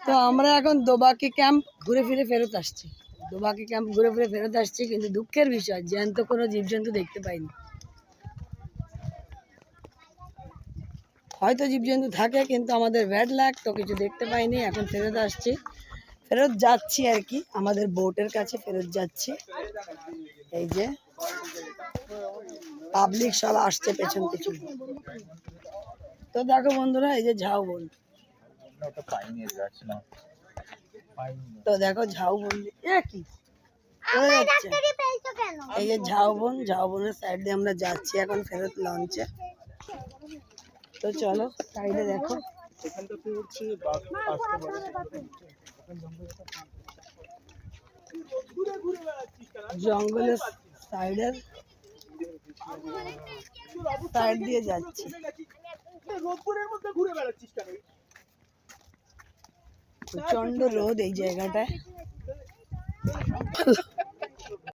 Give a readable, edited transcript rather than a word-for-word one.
তো আমরা এখন দোবাকি ক্যাম্প ঘুরে ফিরে ফেরত আসছি। দোবাকি ক্যাম্প ঘুরে ফিরে ফেরত আসছি, কিন্তু দুঃখের বিষয় জ্যান্ত কোনো জীবজন্তু দেখতে পাইনি। হয়তো জীবজন্তু থাকে, কিন্তু আমাদের ব্যাড লাক, তো কিছু দেখতে পাইনি। এখন ফেরত আসছি, ফেরত যাচ্ছি আর কি, আমাদের বোটের কাছে ফেরত যাচ্ছি। এই যে পাবলিক সব আসছে পেছন পেছন। তো দেখো বন্ধুরা, এই যে ঝাউবন, তো দেখো ঝাউবন কি এই যে ঝাউবন, ঝাউবনের সাইড দিয়ে আমরা যাচ্ছি এখন ফেরত লঞ্চে। তো চলো সাইডে দেখো, জঙ্গলের সাইডের সাইড দিয়ে যাচ্ছি। প্রচন্ড রোদ এই জায়গাটায়।